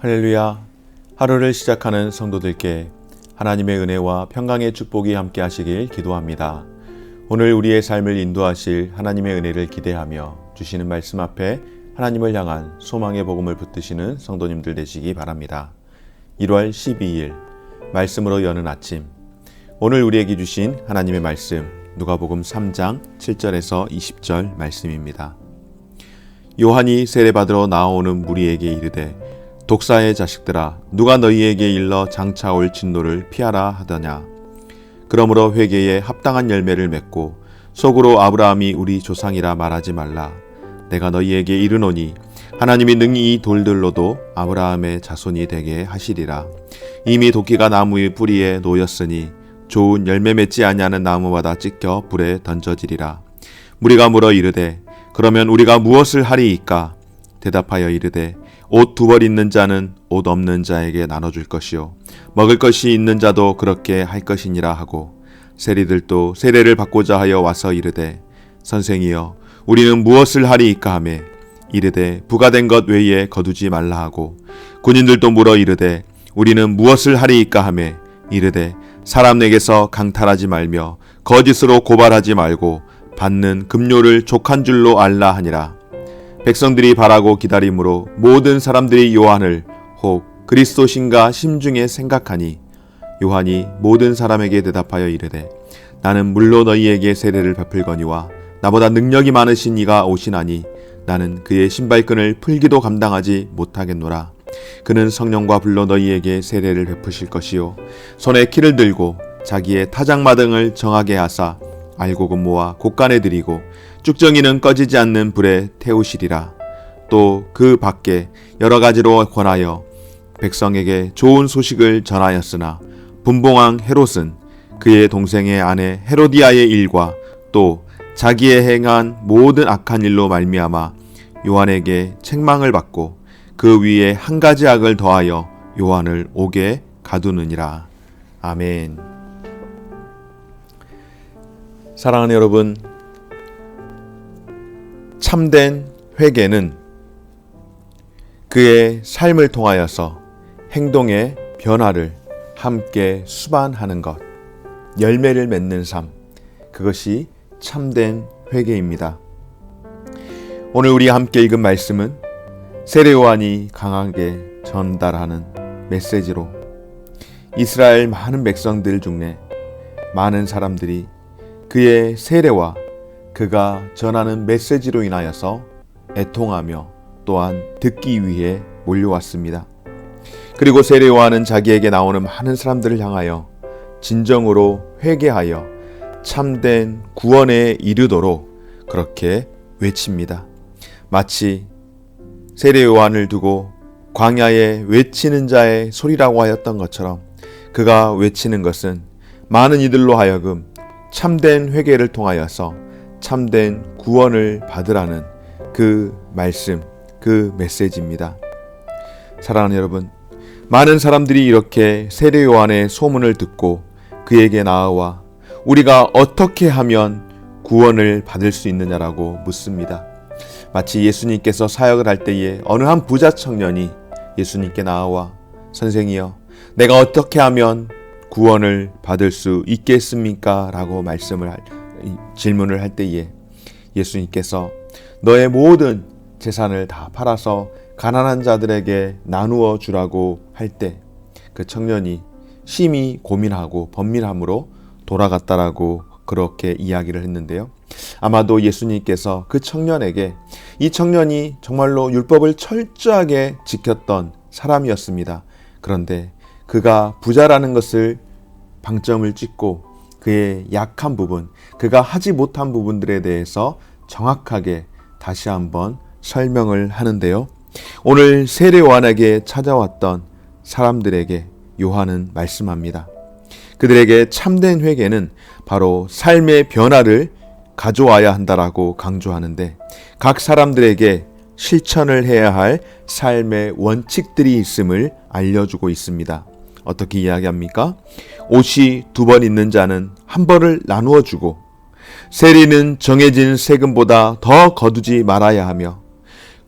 할렐루야. 하루를 시작하는 성도들께 하나님의 은혜와 평강의 축복이 함께 하시길 기도합니다. 오늘 우리의 삶을 인도하실 하나님의 은혜를 기대하며 주시는 말씀 앞에 하나님을 향한 소망의 복음을 붙드시는 성도님들 되시기 바랍니다. 1월 12일 말씀으로 여는 아침, 오늘 우리에게 주신 하나님의 말씀 누가복음 3장 7절에서 20절 말씀입니다. 요한이 세례받으러 나오는 무리에게 이르되 독사의 자식들아, 누가 너희에게 일러 장차 올 진노를 피하라 하더냐. 그러므로 회개에 합당한 열매를 맺고 속으로 아브라함이 우리 조상이라 말하지 말라. 내가 너희에게 이르노니 하나님이 능히 이 돌들로도 아브라함의 자손이 되게 하시리라. 이미 도끼가 나무의 뿌리에 놓였으니 좋은 열매 맺지 아니하는 나무마다 찢겨 불에 던져지리라. 무리가 물어 이르되 그러면 우리가 무엇을 하리이까? 대답하여 이르되 옷 2벌 있는 자는 옷 없는 자에게 나눠줄 것이요 먹을 것이 있는 자도 그렇게 할 것이니라 하고, 세리들도 세례를 받고자 하여 와서 이르되 선생이여 우리는 무엇을 하리이까 하매 이르되 부가된 것 외에 거두지 말라 하고, 군인들도 물어 이르되 우리는 무엇을 하리이까 하매 이르되 사람에게서 강탈하지 말며 거짓으로 고발하지 말고 받는 급료를 족한 줄로 알라 하니라. 백성들이 바라고 기다림으로 모든 사람들이 요한을 혹 그리스도신가 심중에 생각하니, 요한이 모든 사람에게 대답하여 이르되 나는 물로 너희에게 세례를 베풀거니와 나보다 능력이 많으신 이가 오시나니 나는 그의 신발끈을 풀기도 감당하지 못하겠노라. 그는 성령과 불로 너희에게 세례를 베푸실 것이요 손에 키를 들고 자기의 타작마등을 정하게 하사 알곡은 모아 곳간에 들이고 쭉정이는 꺼지지 않는 불에 태우시리라. 또 그 밖에 여러 가지로 권하여 백성에게 좋은 소식을 전하였으나 분봉왕 헤롯은 그의 동생의 아내 헤로디아의 일과 또 자기의 행한 모든 악한 일로 말미암아 요한에게 책망을 받고 그 위에 한 가지 악을 더하여 요한을 옥에 가두느니라. 아멘. 사랑하는 여러분, 참된 회개는 그의 삶을 통하여서 행동의 변화를 함께 수반하는 것, 열매를 맺는 삶, 그것이 참된 회개입니다. 오늘 우리가 함께 읽은 말씀은 세례 요한이 강하게 전달하는 메시지로 이스라엘 많은 백성들 중에 많은 사람들이 그의 세례와 그가 전하는 메시지로 인하여서 애통하며 또한 듣기 위해 몰려왔습니다. 그리고 세례 요한은 자기에게 나오는 많은 사람들을 향하여 진정으로 회개하여 참된 구원에 이르도록 그렇게 외칩니다. 마치 세례 요한을 두고 광야에 외치는 자의 소리라고 하였던 것처럼 그가 외치는 것은 많은 이들로 하여금 참된 회개를 통하여서 참된 구원을 받으라는 그 말씀, 그 메시지입니다. 사랑하는 여러분, 많은 사람들이 이렇게 세례 요한의 소문을 듣고 그에게 나아와 우리가 어떻게 하면 구원을 받을 수 있느냐라고 묻습니다. 마치 예수님께서 사역을 할 때에 어느 한 부자 청년이 예수님께 나아와 선생이여 내가 어떻게 하면 구원을 받을 수 있겠습니까? 라고 질문을 할 때에 예수님께서 너의 모든 재산을 다 팔아서 가난한 자들에게 나누어 주라고 할 때 그 청년이 심히 고민하고 번민함으로 돌아갔다라고 그렇게 이야기를 했는데요. 아마도 예수님께서 그 청년에게 이 청년이 정말로 율법을 철저하게 지켰던 사람이었습니다. 그런데 그가 부자라는 것을 방점을 찍고 그의 약한 부분, 그가 하지 못한 부분들에 대해서 정확하게 다시 한번 설명을 하는데요. 오늘 세례 요한에게 찾아왔던 사람들에게 요한은 말씀합니다. 그들에게 참된 회개는 바로 삶의 변화를 가져와야 한다라고 강조하는데 각 사람들에게 실천을 해야 할 삶의 원칙들이 있음을 알려주고 있습니다. 어떻게 이야기합니까? 옷이 2벌 있는 자는 1벌을 나누어 주고 세리는 정해진 세금보다 더 거두지 말아야 하며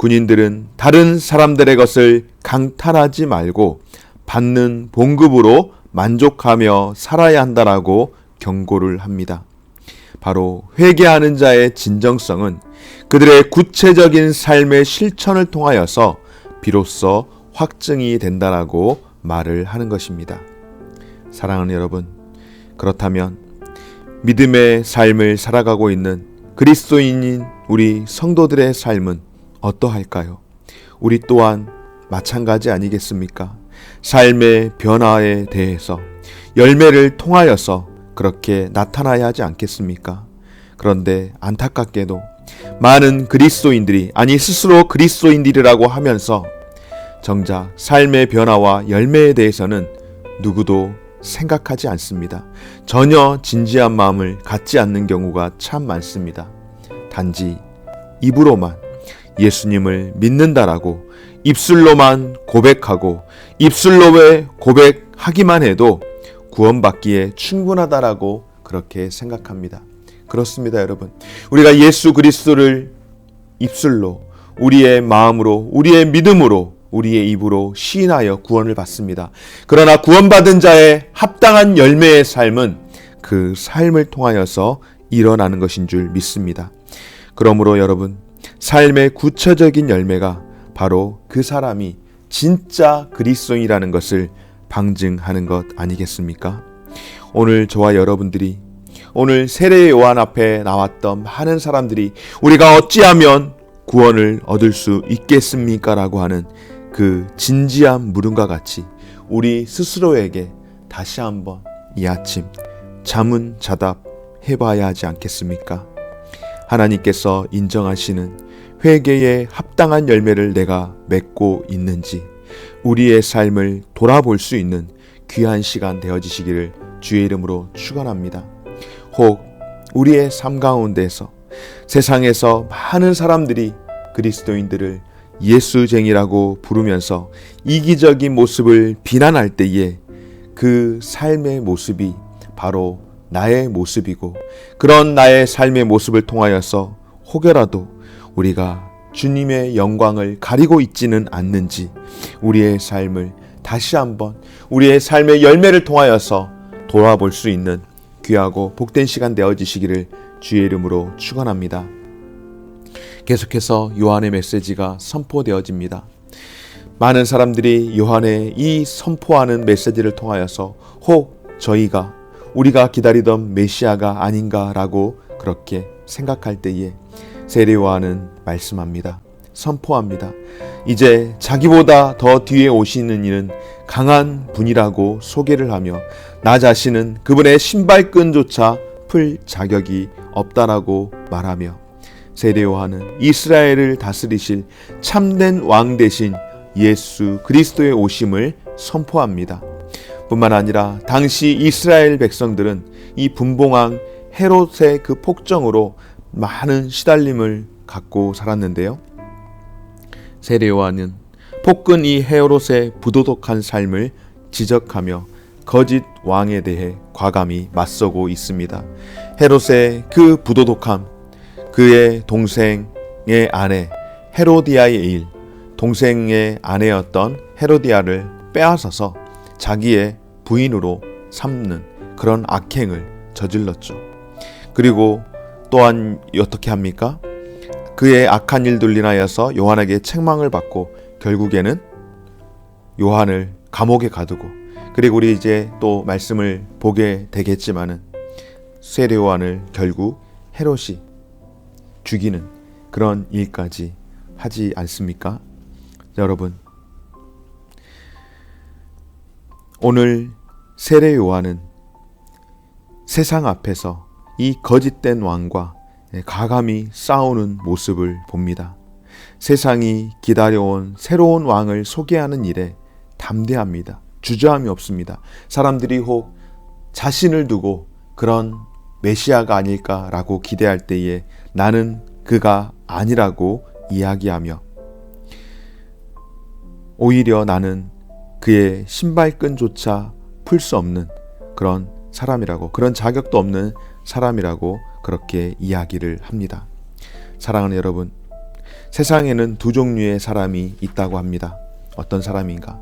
군인들은 다른 사람들의 것을 강탈하지 말고 받는 봉급으로 만족하며 살아야 한다라고 경고를 합니다. 바로 회개하는 자의 진정성은 그들의 구체적인 삶의 실천을 통하여서 비로소 확증이 된다라고 말을 하는 것입니다. 사랑하는 여러분, 그렇다면 믿음의 삶을 살아가고 있는 그리스도인인 우리 성도들의 삶은 어떠할까요? 우리 또한 마찬가지 아니겠습니까? 삶의 변화에 대해서 열매를 통하여서 그렇게 나타나야 하지 않겠습니까? 그런데 안타깝게도 많은 그리스도인들이, 아니 스스로 그리스도인들이라고 하면서 정작 삶의 변화와 열매에 대해서는 누구도 생각하지 않습니다. 전혀 진지한 마음을 갖지 않는 경우가 참 많습니다. 단지 입으로만 예수님을 믿는다라고 입술로만 고백하고 입술로의 고백하기만 해도 구원받기에 충분하다라고 그렇게 생각합니다. 그렇습니다, 여러분. 우리가 예수 그리스도를 입술로, 우리의 마음으로, 우리의 믿음으로, 우리의 입으로 시인하여 구원을 받습니다. 그러나 구원받은 자의 합당한 열매의 삶은 그 삶을 통하여서 일어나는 것인 줄 믿습니다. 그러므로 여러분, 삶의 구체적인 열매가 바로 그 사람이 진짜 그리스도인이라는 것을 방증하는 것 아니겠습니까? 오늘 저와 여러분들이, 오늘 세례 요한 앞에 나왔던 많은 사람들이 우리가 어찌하면 구원을 얻을 수 있겠습니까? 라고 하는 그 진지한 물음과 같이 우리 스스로에게 다시 한번 이 아침 자문자답해 봐야 하지 않겠습니까? 하나님께서 인정하시는 회개의 합당한 열매를 내가 맺고 있는지 우리의 삶을 돌아볼 수 있는 귀한 시간 되어지시기를 주의 이름으로 축원합니다. 혹 우리의 삶 가운데서 세상에서 많은 사람들이 그리스도인들을 예수쟁이라고 부르면서 이기적인 모습을 비난할 때에 그 삶의 모습이 바로 나의 모습이고, 그런 나의 삶의 모습을 통하여서 혹여라도 우리가 주님의 영광을 가리고 있지는 않는지 우리의 삶을 다시 한번 우리의 삶의 열매를 통하여서 돌아볼 수 있는 귀하고 복된 시간 되어지시기를 주의 이름으로 축원합니다. 계속해서 요한의 메시지가 선포되어집니다. 많은 사람들이 요한의 이 선포하는 메시지를 통하여서 혹 저희가 우리가 기다리던 메시아가 아닌가라고 그렇게 생각할 때에 세례 요한은 말씀합니다. 선포합니다. 이제 자기보다 더 뒤에 오시는 이는 강한 분이라고 소개를 하며 나 자신은 그분의 신발끈조차 풀 자격이 없다라고 말하며 세례 요한은 이스라엘을 다스리실 참된 왕 대신 예수 그리스도의 오심을 선포합니다. 뿐만 아니라 당시 이스라엘 백성들은 이 분봉왕 헤롯의 그 폭정으로 많은 시달림을 갖고 살았는데요. 세례 요한은 폭군 이 헤롯의 부도덕한 삶을 지적하며 거짓 왕에 대해 과감히 맞서고 있습니다. 헤롯의 그 부도덕함, 그의 동생의 아내 헤로디아의 일, 동생의 아내였던 헤로디아를 빼앗아서 자기의 부인으로 삼는 그런 악행을 저질렀죠. 그리고 또한 어떻게 합니까? 그의 악한 일들로 인하여서 요한에게 책망을 받고 결국에는 요한을 감옥에 가두고, 그리고 우리 이제 또 말씀을 보게 되겠지만은 세례 요한을 결국 헤롯이 죽이는 그런 일까지 하지 않습니까? 여러분, 오늘 세례 요한은 세상 앞에서 이 거짓된 왕과 가감히 싸우는 모습을 봅니다. 세상이 기다려온 새로운 왕을 소개하는 일에 담대합니다. 주저함이 없습니다. 사람들이 혹 자신을 두고 그런 메시아가 아닐까라고 기대할 때에 나는 그가 아니라고 이야기하며 오히려 나는 그의 신발끈조차 풀 수 없는 그런 사람이라고, 그런 자격도 없는 사람이라고 그렇게 이야기를 합니다. 사랑하는 여러분, 세상에는 두 종류의 사람이 있다고 합니다. 어떤 사람인가?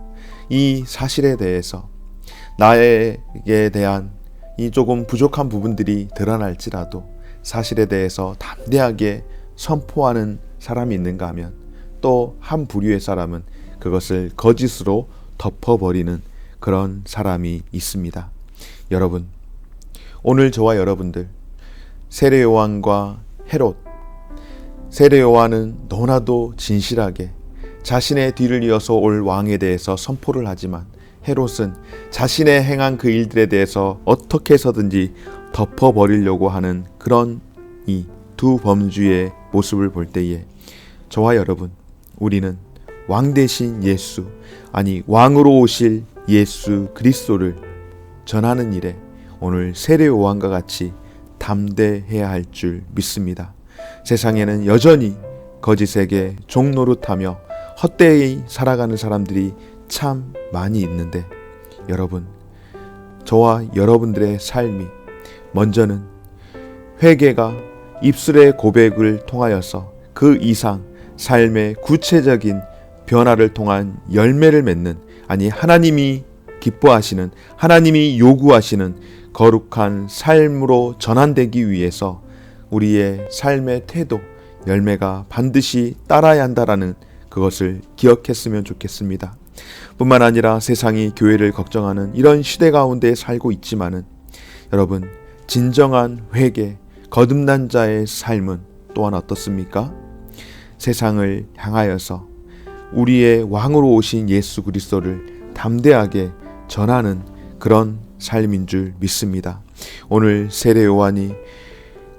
이 사실에 대해서 나에게 대한 이 조금 부족한 부분들이 드러날지라도 사실에 대해서 담대하게 선포하는 사람이 있는가 하면, 또 한 부류의 사람은 그것을 거짓으로 덮어버리는 그런 사람이 있습니다. 여러분, 오늘 저와 여러분들, 세례 요한과 헤롯, 세례 요한은 너무나도 진실하게 자신의 뒤를 이어서 올 왕에 대해서 선포를 하지만, 헤롯은 자신의 행한 그 일들에 대해서 어떻게 해서든지 덮어버리려고 하는 그런 이 두 범주의 모습을 볼 때에 저와 여러분, 우리는 왕 대신 예수, 아니 왕으로 오실 예수 그리스도를 전하는 일에 오늘 세례 요한과 같이 담대해야 할 줄 믿습니다. 세상에는 여전히 거짓에게 종노릇하며 헛되이 살아가는 사람들이 참 많이 있는데, 여러분, 저와 여러분들의 삶이 먼저는 회개가 입술의 고백을 통하여서 그 이상 삶의 구체적인 변화를 통한 열매를 맺는, 아니 하나님이 기뻐하시는, 하나님이 요구하시는 거룩한 삶으로 전환되기 위해서 우리의 삶의 태도, 열매가 반드시 따라야 한다라는 그것을 기억했으면 좋겠습니다. 뿐만 아니라 세상이 교회를 걱정하는 이런 시대 가운데 살고 있지만은, 여러분, 진정한 회개, 거듭난 자의 삶은 또한 어떻습니까? 세상을 향하여서 우리의 왕으로 오신 예수 그리스도를 담대하게 전하는 그런 삶인 줄 믿습니다. 오늘 세례 요한이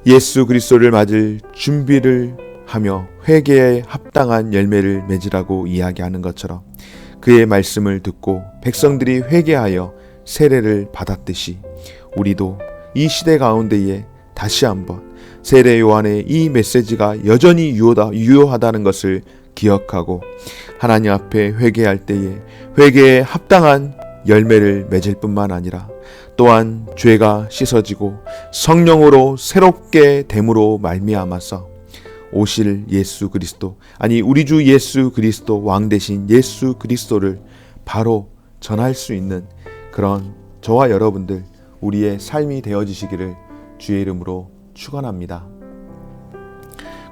예수 그리스도를 맞을 준비를 하며 회개에 합당한 열매를 맺으라고 이야기하는 것처럼, 그의 말씀을 듣고 백성들이 회개하여 세례를 받았듯이 우리도 이 시대 가운데에 다시 한번 세례 요한의 이 메시지가 여전히 유효하다는 것을 기억하고 하나님 앞에 회개할 때에 회개에 합당한 열매를 맺을 뿐만 아니라 또한 죄가 씻어지고 성령으로 새롭게 됨으로 말미암아서 오실 예수 그리스도, 아니 우리 주 예수 그리스도, 왕 대신 예수 그리스도를 바로 전할 수 있는 그런 저와 여러분들, 우리의 삶이 되어지시기를 주의 이름으로 축원합니다.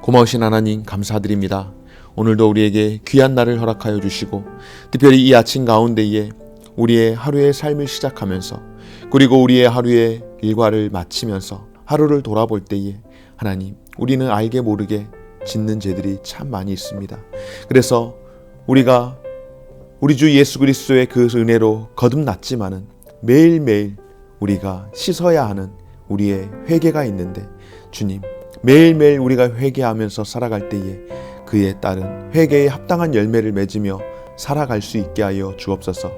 고마우신 하나님 감사드립니다. 오늘도 우리에게 귀한 날을 허락하여 주시고, 특별히 이 아침 가운데에 우리의 하루의 삶을 시작하면서, 그리고 우리의 하루의 일과를 마치면서 하루를 돌아볼 때에 하나님, 우리는 알게 모르게 짓는 죄들이 참 많이 있습니다. 그래서 우리가 우리 주 예수 그리스도의 그 은혜로 거듭났지만은 매일매일 우리가 씻어야 하는 우리의 회개가 있는데, 주님, 매일매일 우리가 회개하면서 살아갈 때에 그에 따른 회개에 합당한 열매를 맺으며 살아갈 수 있게 하여 주옵소서.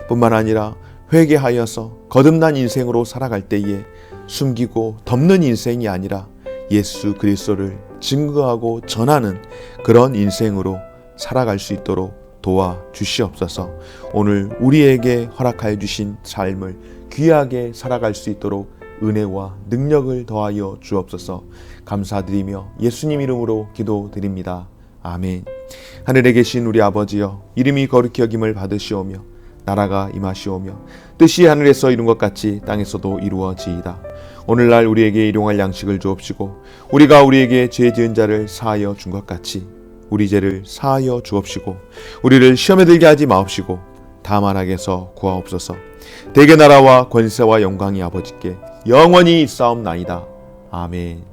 뿐만 아니라 회개하여서 거듭난 인생으로 살아갈 때에 숨기고 덮는 인생이 아니라 예수 그리스도를 증거하고 전하는 그런 인생으로 살아갈 수 있도록 도와주시옵소서. 오늘 우리에게 허락하여 주신 삶을 귀하게 살아갈 수 있도록 은혜와 능력을 더하여 주옵소서. 감사드리며 예수님 이름으로 기도드립니다. 아멘. 하늘에 계신 우리 아버지여, 이름이 거룩히 여김을 받으시오며 나라가 임하시오며 뜻이 하늘에서 이룬 것 같이 땅에서도 이루어지이다. 오늘날 우리에게 일용할 양식을 주옵시고, 우리가 우리에게 죄 지은 자를 사하여 준 것 같이 우리 죄를 사하여 주옵시고, 우리를 시험에 들게 하지 마옵시고 다만 악에서 구하옵소서. 대개 나라와 권세와 영광이 아버지께 영원히 있사옵나이다. 아멘.